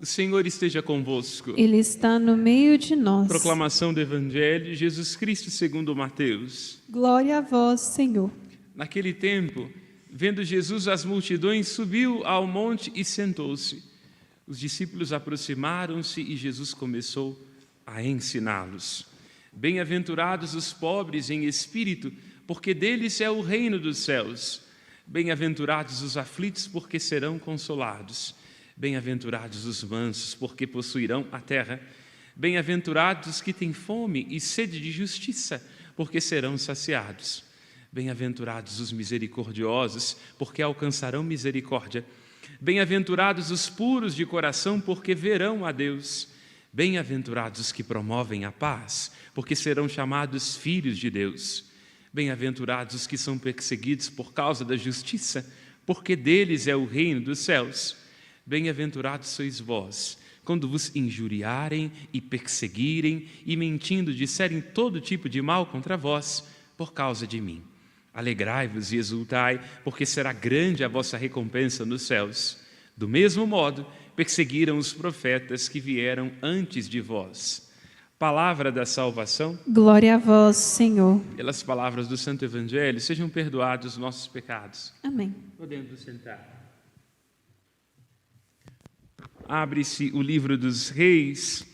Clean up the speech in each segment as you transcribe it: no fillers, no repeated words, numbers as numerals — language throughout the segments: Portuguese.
O Senhor esteja convosco. Ele está no meio de nós. Proclamação do Evangelho de Jesus Cristo segundo Mateus. Glória a vós, Senhor. Naquele tempo, vendo Jesus as multidões, subiu ao monte e sentou-se. Os discípulos aproximaram-se e Jesus começou a ensiná-los. Bem-aventurados os pobres em espírito, porque deles é o reino dos céus. Bem-aventurados os aflitos, porque serão consolados. Bem-aventurados os mansos, porque possuirão a terra. Bem-aventurados os que têm fome e sede de justiça, porque serão saciados. Bem-aventurados os misericordiosos, porque alcançarão misericórdia. Bem-aventurados os puros de coração, porque verão a Deus. Bem-aventurados os que promovem a paz, porque serão chamados filhos de Deus. Bem-aventurados os que são perseguidos por causa da justiça, porque deles é o reino dos céus. Bem-aventurados sois vós, quando vos injuriarem e perseguirem e mentindo disserem todo tipo de mal contra vós, por causa de mim. Alegrai-vos e exultai, porque será grande a vossa recompensa nos céus. Do mesmo modo, perseguiram os profetas que vieram antes de vós. Palavra da salvação. Glória a vós, Senhor. Pelas palavras do Santo Evangelho, sejam perdoados os nossos pecados. Amém. Podemos sentar. Abre-se o livro dos Reis,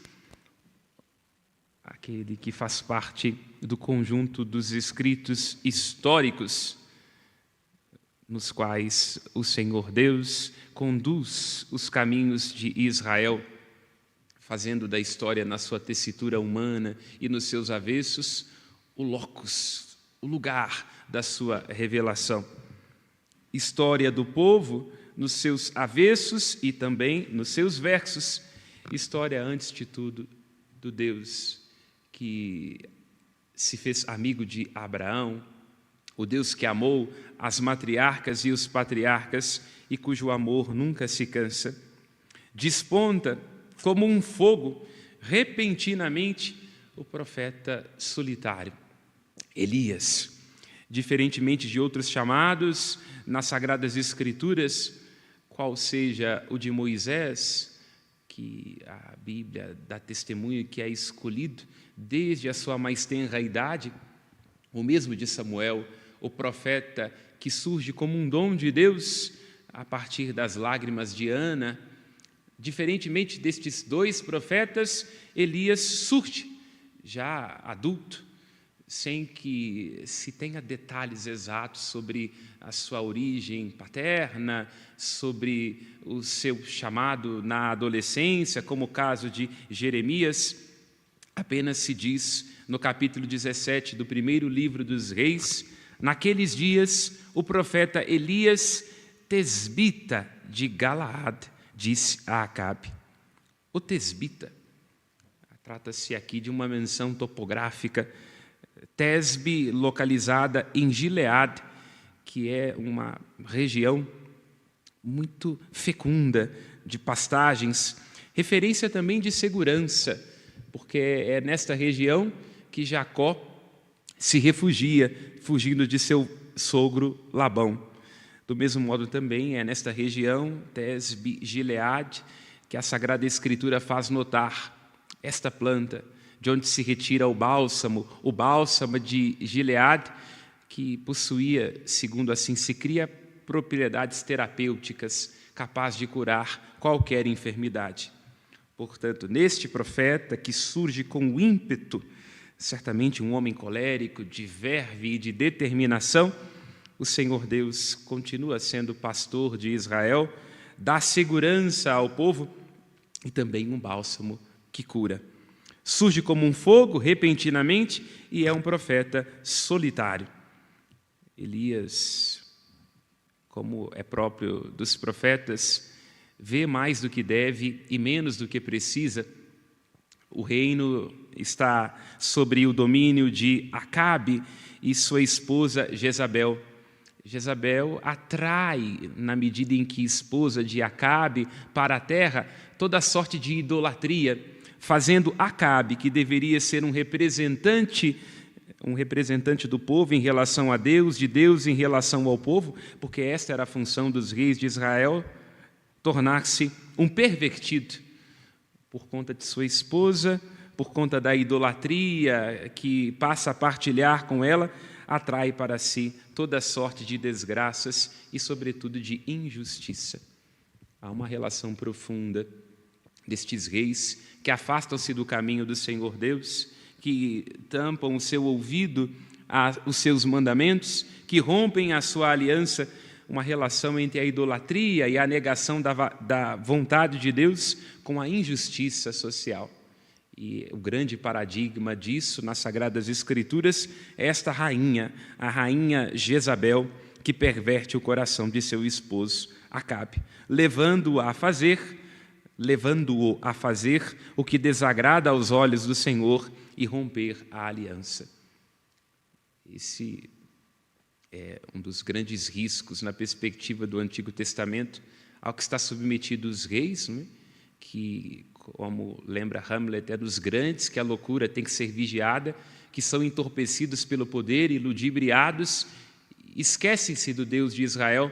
aquele que faz parte do conjunto dos escritos históricos, nos quais o Senhor Deus conduz os caminhos de Israel, fazendo da história na sua tessitura humana e nos seus avessos o locus, o lugar da sua revelação. História do povo nos seus avessos e também nos seus versos. História, antes de tudo, do Deus que se fez amigo de Abraão, o Deus que amou as matriarcas e os patriarcas e cujo amor nunca se cansa. Desponta como um fogo, repentinamente, o profeta solitário, Elias. Diferentemente de outros chamados nas Sagradas Escrituras, qual seja o de Moisés, que a Bíblia dá testemunho que é escolhido desde a sua mais tenra idade, o mesmo de Samuel, o profeta que surge como um dom de Deus a partir das lágrimas de Ana. Diferentemente destes dois profetas, Elias surge já adulto, sem que se tenha detalhes exatos sobre a sua origem paterna, sobre o seu chamado na adolescência, como o caso de Jeremias. Apenas se diz no capítulo 17 do primeiro livro dos Reis: naqueles dias o profeta Elias, tesbita de Galaad, disse a Acabe. O tesbita, trata-se aqui de uma menção topográfica. Tesbe, localizada em Gileade, que é uma região muito fecunda de pastagens, referência também de segurança, porque é nesta região que Jacó se refugia, fugindo de seu sogro Labão. Do mesmo modo também é nesta região, Tesbe, Gileade, que a Sagrada Escritura faz notar esta planta, de onde se retira o bálsamo de Gileade, que possuía, segundo assim se cria, propriedades terapêuticas, capaz de curar qualquer enfermidade. Portanto, neste profeta que surge com ímpeto, certamente um homem colérico, de verve e de determinação, o Senhor Deus continua sendo pastor de Israel, dá segurança ao povo e também um bálsamo que cura. Surge como um fogo, repentinamente, e é um profeta solitário. Elias, como é próprio dos profetas, vê mais do que deve e menos do que precisa. O reino está sobre o domínio de Acabe e sua esposa Jezabel. Jezabel atrai, na medida em que esposa de Acabe, para a terra toda sorte de idolatria, fazendo Acabe, que deveria ser um representante do povo em relação a Deus, de Deus em relação ao povo, porque esta era a função dos reis de Israel, tornar-se um pervertido, por conta de sua esposa, por conta da idolatria que passa a partilhar com ela, atrai para si toda sorte de desgraças e, sobretudo, de injustiça. Há uma relação profunda destes reis que afastam-se do caminho do Senhor Deus, que tampam o seu ouvido aos seus mandamentos, que rompem a sua aliança, uma relação entre a idolatria e a negação da vontade de Deus com a injustiça social. E o grande paradigma disso nas Sagradas Escrituras é esta rainha, a rainha Jezabel, que perverte o coração de seu esposo Acabe, levando-o a fazer o que desagrada aos olhos do Senhor e romper a aliança. Esse é um dos grandes riscos na perspectiva do Antigo Testamento ao que está submetido os reis, né? Que, como lembra Hamlet, é dos grandes que a loucura tem que ser vigiada, que são entorpecidos pelo poder e ludibriados, esquecem-se do Deus de Israel,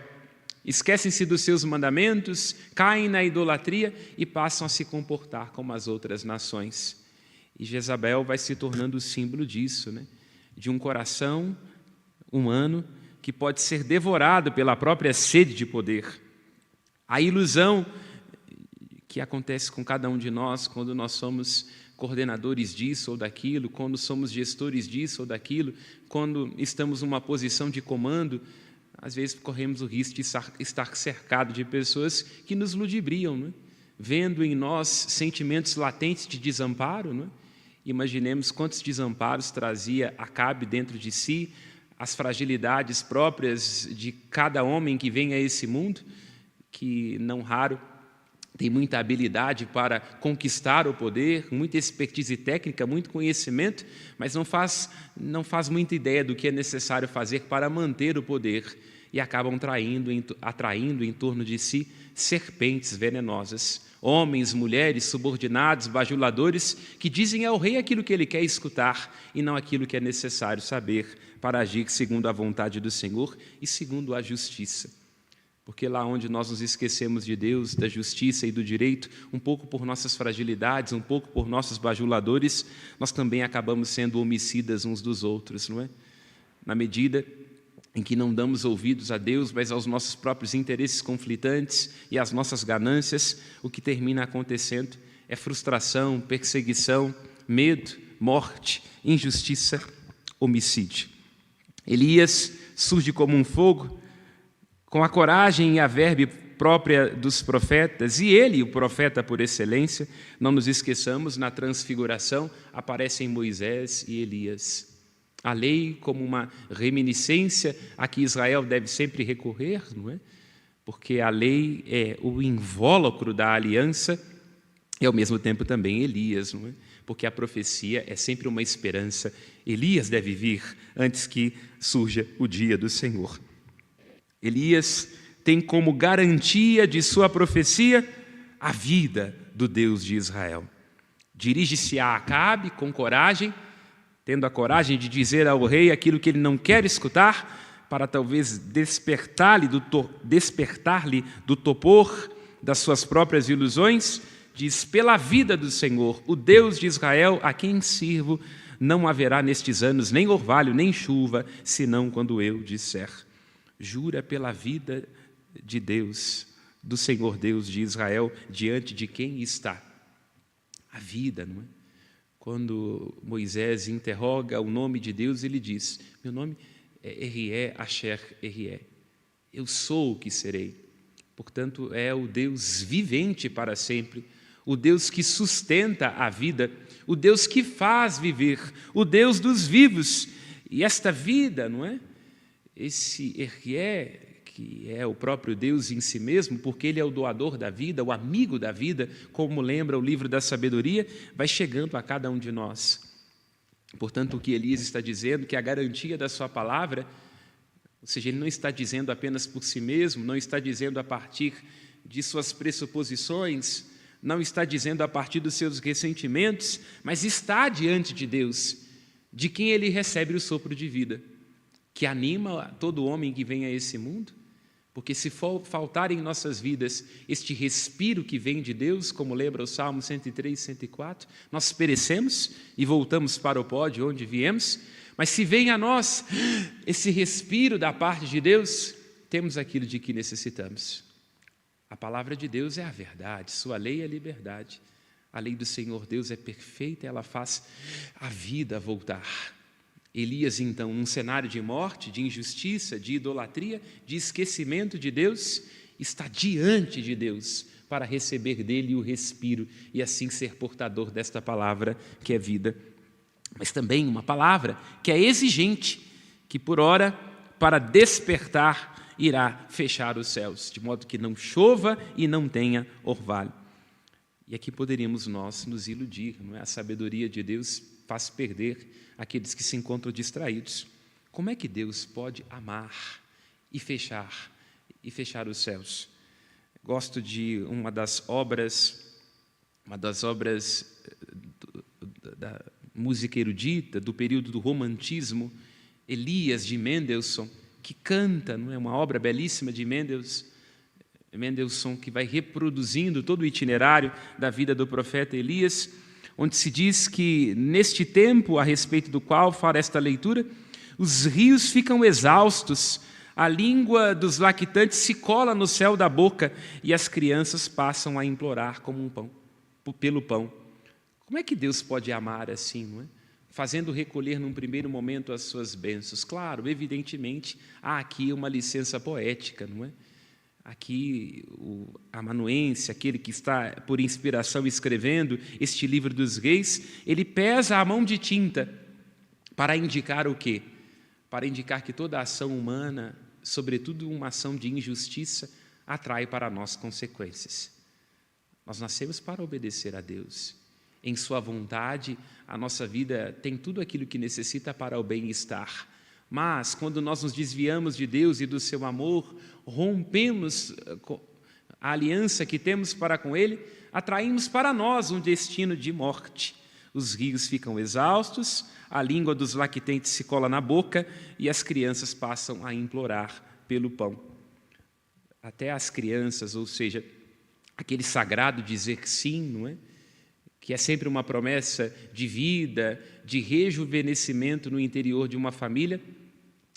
esquecem-se dos seus mandamentos, caem na idolatria e passam a se comportar como as outras nações. E Jezabel vai se tornando o símbolo disso, né? De um coração humano que pode ser devorado pela própria sede de poder. A ilusão que acontece com cada um de nós quando nós somos coordenadores disso ou daquilo, quando somos gestores disso ou daquilo, quando estamos numa posição de comando, às vezes corremos o risco de estar cercado de pessoas que nos ludibriam, não é? Vendo em nós sentimentos latentes de desamparo, não é? Imaginemos quantos desamparos trazia Acabe dentro de si, as fragilidades próprias de cada homem que vem a esse mundo, que não raro tem muita habilidade para conquistar o poder, muita expertise técnica, muito conhecimento, mas não faz muita ideia do que é necessário fazer para manter o poder e acabam atraindo em torno de si serpentes venenosas, homens, mulheres, subordinados, bajuladores, que dizem ao rei aquilo que ele quer escutar e não aquilo que é necessário saber para agir segundo a vontade do Senhor e segundo a justiça. Porque lá onde nós nos esquecemos de Deus, da justiça e do direito, um pouco por nossas fragilidades, um pouco por nossos bajuladores, nós também acabamos sendo homicidas uns dos outros, não é? Na medida em que não damos ouvidos a Deus, mas aos nossos próprios interesses conflitantes e às nossas ganâncias, o que termina acontecendo é frustração, perseguição, medo, morte, injustiça, homicídio. Elias surge como um fogo, com a coragem e a verve própria dos profetas, e ele, o profeta por excelência, não nos esqueçamos, na transfiguração aparecem Moisés e Elias. A lei como uma reminiscência a que Israel deve sempre recorrer, não é? Porque a lei é o invólucro da aliança e, ao mesmo tempo, também Elias, não é? Porque a profecia é sempre uma esperança. Elias deve vir antes que surja o dia do Senhor. Elias tem como garantia de sua profecia a vida do Deus de Israel. Dirige-se a Acabe com coragem, tendo a coragem de dizer ao rei aquilo que ele não quer escutar, para talvez despertar-lhe do topor das suas próprias ilusões, diz: pela vida do Senhor, o Deus de Israel, a quem sirvo, não haverá nestes anos nem orvalho, nem chuva, senão quando eu disser. Jura pela vida de Deus, do Senhor Deus de Israel, diante de quem está a vida, não é? Quando Moisés interroga o nome de Deus, ele diz: meu nome é Erié, Asher, Erié. Eu sou o que serei. Portanto, é o Deus vivente para sempre, o Deus que sustenta a vida, o Deus que faz viver, o Deus dos vivos. E esta vida, não é? Esse Erié, que é o próprio Deus em si mesmo, porque Ele é o doador da vida, o amigo da vida, como lembra o livro da sabedoria, vai chegando a cada um de nós. Portanto, o que Elias está dizendo, que a garantia da sua palavra, ou seja, ele não está dizendo apenas por si mesmo, não está dizendo a partir de suas pressuposições, não está dizendo a partir dos seus ressentimentos, mas está diante de Deus, de quem ele recebe o sopro de vida, que anima todo homem que vem a esse mundo, Porque se faltar em nossas vidas este respiro que vem de Deus, como lembra o Salmo 103, 104, nós perecemos e voltamos para o pó de onde viemos. Mas se vem a nós esse respiro da parte de Deus, temos aquilo de que necessitamos. A palavra de Deus é a verdade, sua lei é a liberdade. A lei do Senhor Deus é perfeita, ela faz a vida voltar. Elias, então, num cenário de morte, de injustiça, de idolatria, de esquecimento de Deus, está diante de Deus para receber dele o respiro e assim ser portador desta palavra que é vida. Mas também uma palavra que é exigente, que por hora, para despertar, irá fechar os céus, de modo que não chova e não tenha orvalho. E aqui poderíamos nós nos iludir, não é? A sabedoria de Deus faz perder aqueles que se encontram distraídos. Como é que Deus pode amar e fechar os céus? Gosto de uma das obras da música erudita do período do romantismo, Elias de Mendelssohn, que canta, não é, uma obra belíssima de Mendelssohn, que vai reproduzindo todo o itinerário da vida do profeta Elias, onde se diz que, neste tempo a respeito do qual fala esta leitura, os rios ficam exaustos, a língua dos lactantes se cola no céu da boca e as crianças passam a implorar pelo pão. Como é que Deus pode amar assim, não é? Fazendo recolher num primeiro momento as suas bênçãos. Claro, evidentemente, há aqui uma licença poética, não é? Aqui, o amanuense, aquele que está por inspiração escrevendo este livro dos reis, ele pesa a mão de tinta para indicar o quê? Para indicar que toda ação humana, sobretudo uma ação de injustiça, atrai para nós consequências. Nós nascemos para obedecer a Deus. Em sua vontade, a nossa vida tem tudo aquilo que necessita para o bem-estar. Mas, quando nós nos desviamos de Deus e do seu amor, rompemos a aliança que temos para com Ele, atraímos para nós um destino de morte. Os rios ficam exaustos, a língua dos lactentes se cola na boca e as crianças passam a implorar pelo pão. Até as crianças, ou seja, aquele sagrado dizer sim, não é? Que é sempre uma promessa de vida, de rejuvenescimento no interior de uma família,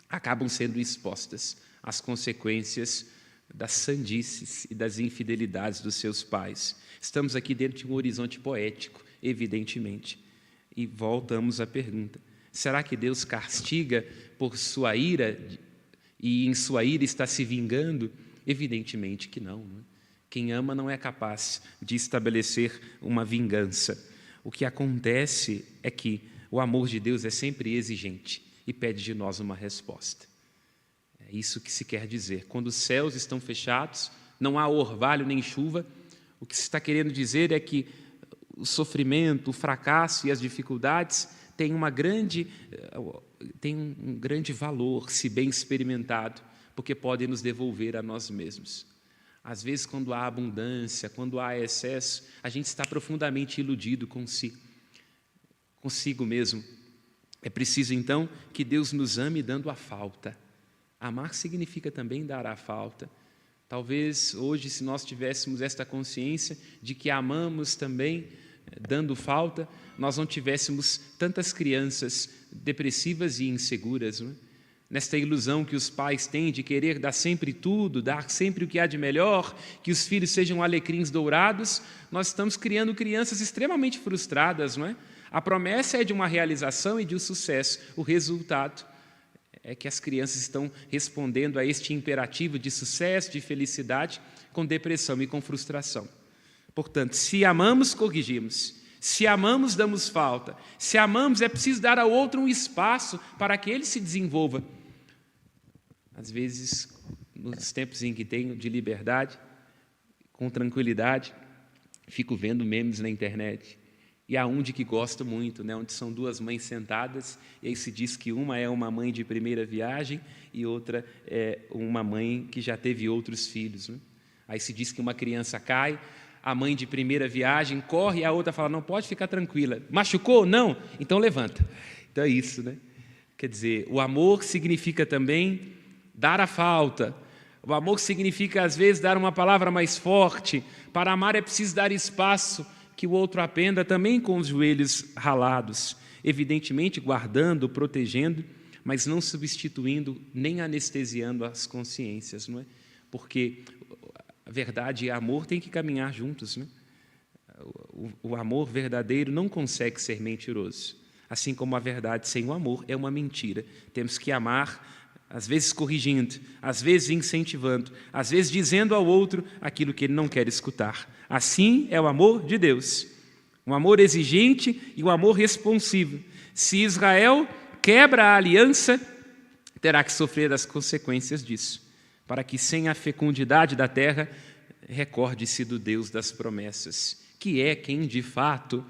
acabam sendo expostas às consequências das sandices e das infidelidades dos seus pais. Estamos aqui dentro de um horizonte poético, evidentemente. E voltamos à pergunta: será que Deus castiga por sua ira e em sua ira está se vingando? Evidentemente que não, não é? Quem ama não é capaz de estabelecer uma vingança. O que acontece é que o amor de Deus é sempre exigente e pede de nós uma resposta. É isso que se quer dizer. Quando os céus estão fechados, não há orvalho nem chuva, o que se está querendo dizer é que o sofrimento, o fracasso e as dificuldades têm um grande valor, se bem experimentado, porque podem nos devolver a nós mesmos. Às vezes, quando há abundância, quando há excesso, a gente está profundamente iludido consigo mesmo. É preciso, então, que Deus nos ame dando a falta. Amar significa também dar a falta. Talvez hoje, se nós tivéssemos esta consciência de que amamos também dando falta, nós não tivéssemos tantas crianças depressivas e inseguras, não é? Nesta ilusão que os pais têm de querer dar sempre tudo, dar sempre o que há de melhor, que os filhos sejam alecrins dourados, nós estamos criando crianças extremamente frustradas, não é? A promessa é de uma realização e de um sucesso. O resultado é que as crianças estão respondendo a este imperativo de sucesso, de felicidade, com depressão e com frustração. Portanto, se amamos, corrigimos. Se amamos, damos falta. Se amamos, é preciso dar ao outro um espaço para que ele se desenvolva. Às vezes, nos tempos em que tenho de liberdade, com tranquilidade, fico vendo memes na internet. E há um de que gosto muito, né, onde são duas mães sentadas, e aí se diz que uma é uma mãe de primeira viagem e outra é uma mãe que já teve outros filhos, né? Aí se diz que uma criança cai, a mãe de primeira viagem corre e a outra fala: não, pode ficar tranquila. Machucou? Não? Então levanta. Então é isso, né? Quer dizer, o amor significa também dar a falta, O amor significa, às vezes, dar uma palavra mais forte. Para amar é preciso dar espaço que o outro aprenda também com os joelhos ralados, evidentemente guardando, protegendo, mas não substituindo nem anestesiando as consciências, não é? Porque a verdade e amor têm que caminhar juntos, né? O amor verdadeiro não consegue ser mentiroso, assim como a verdade sem o amor é uma mentira. Temos que amar, às vezes corrigindo, às vezes incentivando, às vezes dizendo ao outro aquilo que ele não quer escutar. Assim é o amor de Deus, um amor exigente e um amor responsivo. Se Israel quebra a aliança, terá que sofrer as consequências disso, para que sem a fecundidade da terra, recorde-se do Deus das promessas, que é quem de fato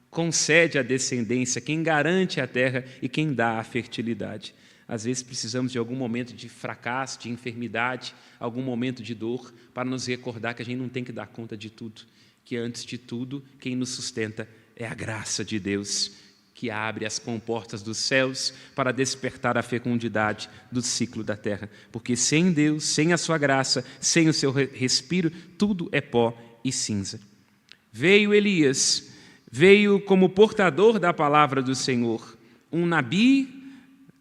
concede a descendência, quem garante a terra e quem dá a fertilidade. Às vezes precisamos de algum momento de fracasso, de enfermidade, algum momento de dor, para nos recordar que a gente não tem que dar conta de tudo, que antes de tudo, quem nos sustenta é a graça de Deus, que abre as comportas dos céus para despertar a fecundidade do ciclo da terra. Porque sem Deus, sem a sua graça, sem o seu respiro, tudo é pó e cinza. Veio Elias, veio como portador da palavra do Senhor, um nabi,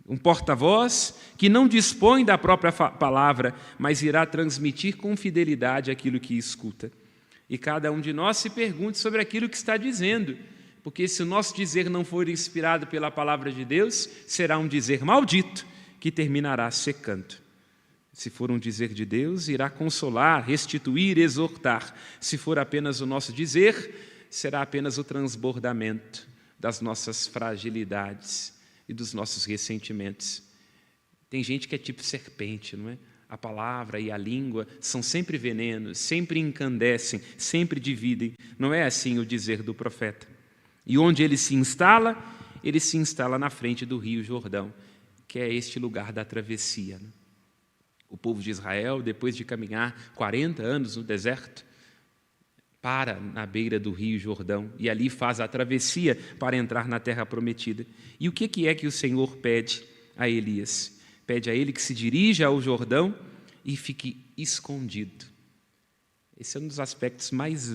um porta-voz, que não dispõe da própria palavra, mas irá transmitir com fidelidade aquilo que escuta. E cada um de nós se pergunte sobre aquilo que está dizendo, porque se o nosso dizer não for inspirado pela palavra de Deus, será um dizer maldito, que terminará secando. Se for um dizer de Deus, irá consolar, restituir, exortar. Se for apenas o nosso dizer, será apenas o transbordamento das nossas fragilidades e dos nossos ressentimentos. Tem gente que é tipo serpente, não é? A palavra e a língua são sempre venenos, sempre incandescem, sempre dividem. Não é assim o dizer do profeta. E onde ele se instala na frente do rio Jordão, que é este lugar da travessia, né? O povo de Israel, depois de caminhar 40 anos no deserto, para na beira do rio Jordão e ali faz a travessia para entrar na terra prometida. E o que é que o Senhor pede a Elias? Pede a ele que se dirija ao Jordão e fique escondido. Esse é um dos aspectos mais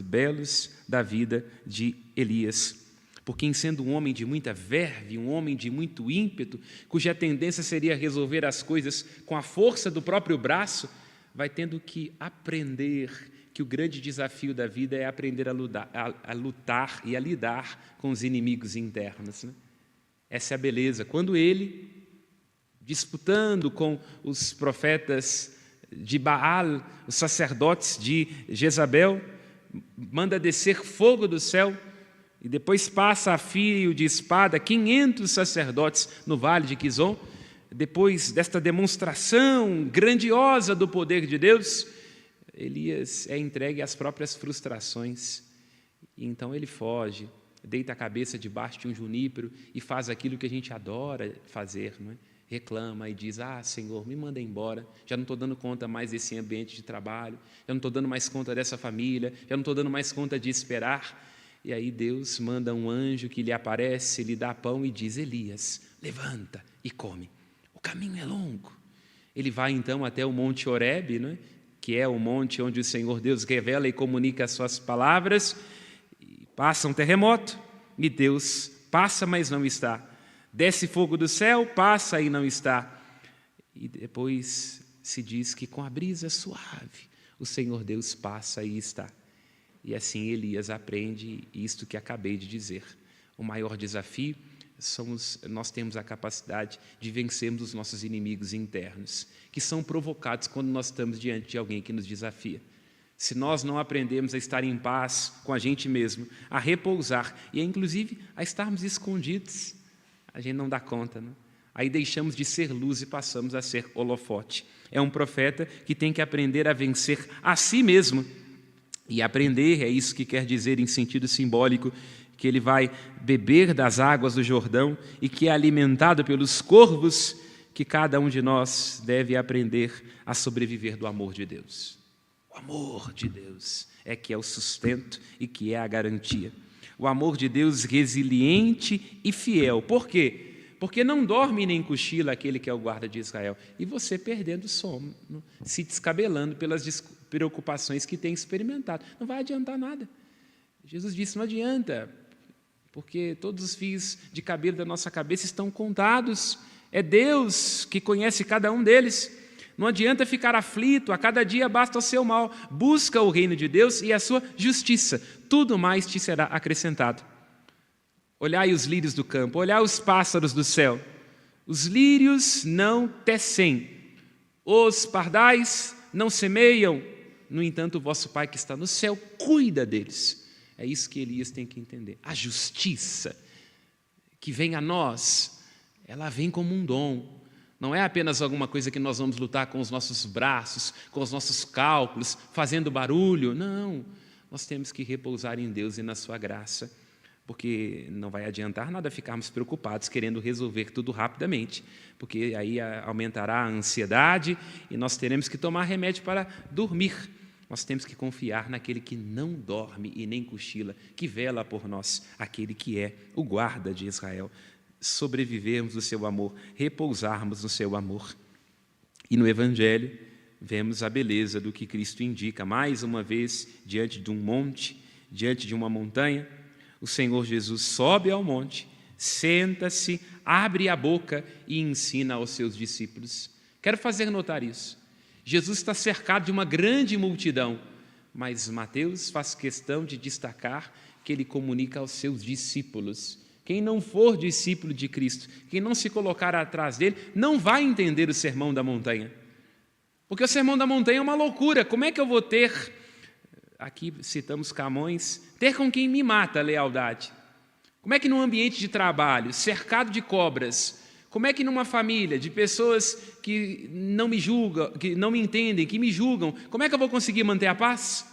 belos da vida de Elias. Porque, em sendo um homem de muita verve, um homem de muito ímpeto, cuja tendência seria resolver as coisas com a força do próprio braço, vai tendo que aprender que o grande desafio da vida é aprender a lutar e a lidar com os inimigos internos, né? Essa é a beleza. Quando ele, disputando com os profetas de Baal, os sacerdotes de Jezabel, manda descer fogo do céu, e depois passa a fio de espada 500 sacerdotes no vale de Quizon. Depois desta demonstração grandiosa do poder de Deus, Elias é entregue às próprias frustrações. E então ele foge, deita a cabeça debaixo de um junípero e faz aquilo que a gente adora fazer, não é? Reclama e diz: Senhor, me manda embora, já não estou dando conta mais desse ambiente de trabalho, já não estou dando mais conta dessa família, já não estou dando mais conta de esperar. E aí Deus manda um anjo que lhe aparece, lhe dá pão e diz: Elias, levanta e come. O caminho é longo. Ele vai então até o Monte Horebe, não é? Que é o monte onde o Senhor Deus revela e comunica as suas palavras. E passa um terremoto e Deus passa, mas não está. Desce fogo do céu, passa e não está. E depois se diz que com a brisa suave o Senhor Deus passa e está. E assim Elias aprende isto que acabei de dizer. O maior desafio nós temos a capacidade de vencermos os nossos inimigos internos, que são provocados quando nós estamos diante de alguém que nos desafia. Se nós não aprendemos a estar em paz com a gente mesmo, a repousar e inclusive a estarmos escondidos, a gente não dá conta, né? Aí deixamos de ser luz e passamos a ser holofote. É um profeta que tem que aprender a vencer a si mesmo. E aprender, é isso que quer dizer em sentido simbólico, que ele vai beber das águas do Jordão e que é alimentado pelos corvos, que cada um de nós deve aprender a sobreviver do amor de Deus. O amor de Deus é que é o sustento e que é a garantia. O amor de Deus resiliente e fiel. Por quê? porque não dorme nem cochila aquele que é o guarda de Israel. E você perdendo o sono, se descabelando pelas preocupações que tem experimentado. Não vai adiantar nada. Jesus disse, não adianta, porque todos os fios de cabelo da nossa cabeça estão contados. É Deus que conhece cada um deles. Não adianta ficar aflito, a cada dia basta o seu mal. Busca o reino de Deus e a sua justiça. Tudo mais te será acrescentado. Olhai os lírios do campo, olhai os pássaros do céu. Os lírios não tecem, os pardais não semeiam. No entanto, o vosso Pai que está no céu cuida deles. É isso que Elias tem que entender. A justiça que vem a nós, ela vem como um dom. Não é apenas alguma coisa que nós vamos lutar com os nossos braços, com os nossos cálculos, fazendo barulho. Não, nós temos que repousar em Deus e na sua graça, porque não vai adiantar nada ficarmos preocupados, querendo resolver tudo rapidamente, porque aí aumentará a ansiedade e nós teremos que tomar remédio para dormir. Nós temos que confiar naquele que não dorme e nem cochila, que vela por nós, aquele que é o guarda de Israel. Sobrevivermos no seu amor, repousarmos no seu amor. E no Evangelho, vemos a beleza do que Cristo indica. Mais uma vez, diante de um monte, diante de uma montanha, o Senhor Jesus sobe ao monte, senta-se, abre a boca e ensina aos seus discípulos. Quero fazer notar isso. Jesus está cercado de uma grande multidão, mas Mateus faz questão de destacar que ele comunica aos seus discípulos. Quem não for discípulo de Cristo, quem não se colocar atrás dele, não vai entender o Sermão da Montanha. Porque o Sermão da Montanha é uma loucura. Como é que eu vou ter, aqui citamos Camões, ter com quem me mata a lealdade? Como é que num ambiente de trabalho, cercado de cobras, como é que numa família de pessoas que não me julgam, que não me entendem, que me julgam, como é que eu vou conseguir manter a paz?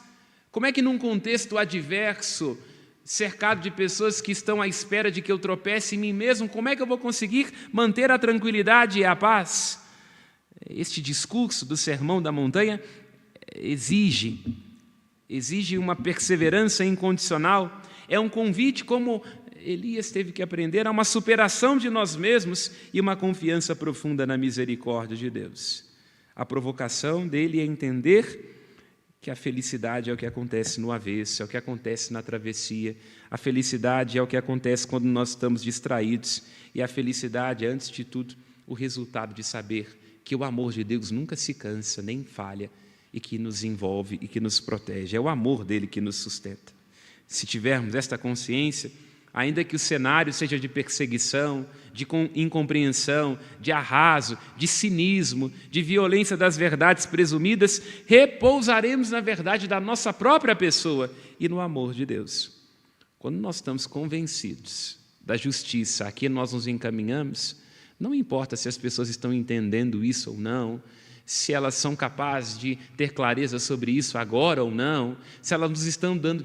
Como é que num contexto adverso, cercado de pessoas que estão à espera de que eu tropece em mim mesmo, como é que eu vou conseguir manter a tranquilidade e a paz? Este discurso do Sermão da Montanha exige uma perseverança incondicional, é um convite, como Elias teve que aprender, a uma superação de nós mesmos e uma confiança profunda na misericórdia de Deus. A provocação dele é entender que a felicidade é o que acontece no avesso, é o que acontece na travessia. A felicidade é o que acontece quando nós estamos distraídos. E a felicidade é, antes de tudo, o resultado de saber que o amor de Deus nunca se cansa, nem falha, e que nos envolve e que nos protege. É o amor dele que nos sustenta. Se tivermos esta consciência, ainda que o cenário seja de perseguição, de incompreensão, de arraso, de cinismo, de violência das verdades presumidas, repousaremos na verdade da nossa própria pessoa e no amor de Deus. Quando nós estamos convencidos da justiça a que nós nos encaminhamos, não importa se as pessoas estão entendendo isso ou não, se elas são capazes de ter clareza sobre isso agora ou não, se elas nos estão dando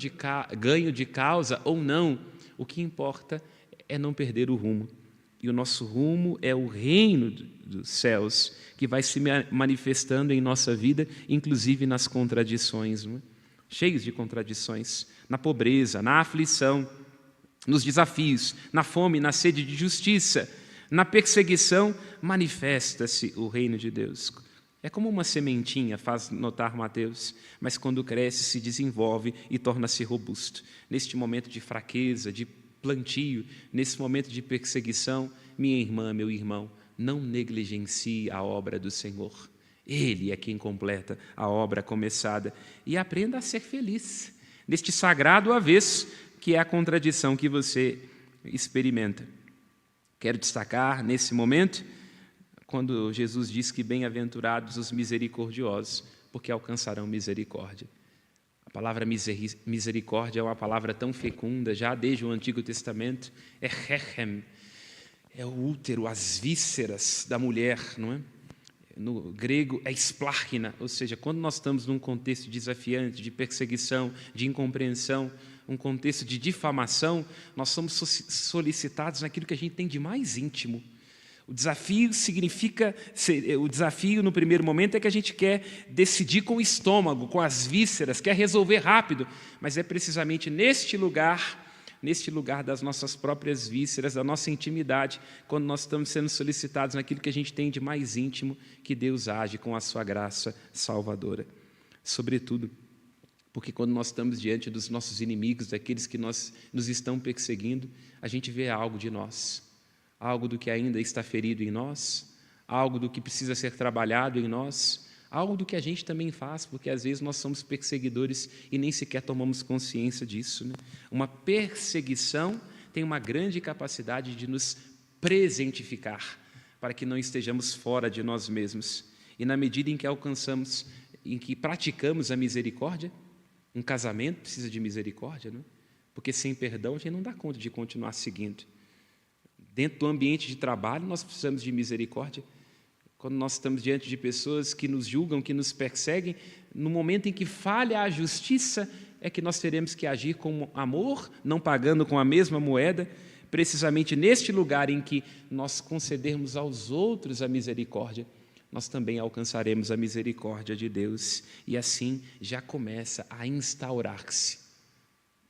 ganho de causa ou não, o que importa é não perder o rumo. E o nosso rumo é o reino dos céus, que vai se manifestando em nossa vida, inclusive nas contradições, não é? Cheios de contradições, na pobreza, na aflição, nos desafios, na fome, na sede de justiça, na perseguição, manifesta-se o reino de Deus. É como uma sementinha, faz notar Mateus, mas quando cresce se desenvolve e torna-se robusto. Neste momento de fraqueza, de plantio, nesse momento de perseguição, minha irmã, meu irmão, não negligencie a obra do Senhor. Ele é quem completa a obra começada. E aprenda a ser feliz neste sagrado avesso, que é a contradição que você experimenta. Quero destacar nesse momento, quando Jesus diz que bem-aventurados os misericordiosos, porque alcançarão misericórdia. A palavra misericórdia é uma palavra tão fecunda, já desde o Antigo Testamento, é rechem, é o útero, as vísceras da mulher, não é? No grego é splarchina, ou seja, quando nós estamos num contexto desafiante, de perseguição, de incompreensão, um contexto de difamação, nós somos solicitados naquilo que a gente tem de mais íntimo. O desafio no primeiro momento é que a gente quer decidir com o estômago, com as vísceras, quer resolver rápido, mas é precisamente neste lugar, neste lugar das nossas próprias vísceras, da nossa intimidade, quando nós estamos sendo solicitados naquilo que a gente tem de mais íntimo, que Deus age com a sua graça salvadora. Sobretudo, porque quando nós estamos diante dos nossos inimigos, daqueles que nos estão perseguindo, a gente vê algo de nós, algo do que ainda está ferido em nós, algo do que precisa ser trabalhado em nós, algo do que a gente também faz, porque às vezes nós somos perseguidores e nem sequer tomamos consciência disso, né? Uma perseguição tem uma grande capacidade de nos presentificar, para que não estejamos fora de nós mesmos. E na medida em que alcançamos, em que praticamos a misericórdia, um casamento precisa de misericórdia, né? Porque sem perdão a gente não dá conta de continuar seguindo. Dentro do ambiente de trabalho nós precisamos de misericórdia. Quando nós estamos diante de pessoas que nos julgam, que nos perseguem, no momento em que falha a justiça, é que nós teremos que agir com amor, não pagando com a mesma moeda, precisamente neste lugar em que nós concedermos aos outros a misericórdia, nós também alcançaremos a misericórdia de Deus, e assim já começa a instaurar-se,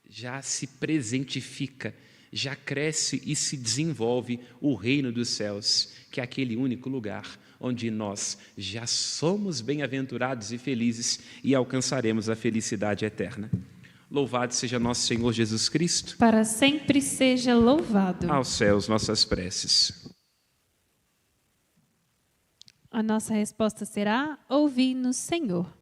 já se presentifica, já cresce e se desenvolve o reino dos céus, que é aquele único lugar onde nós já somos bem-aventurados e felizes e alcançaremos a felicidade eterna. Louvado seja nosso Senhor Jesus Cristo. Para sempre seja louvado. Aos céus nossas preces. A nossa resposta será: ouvi-nos, Senhor.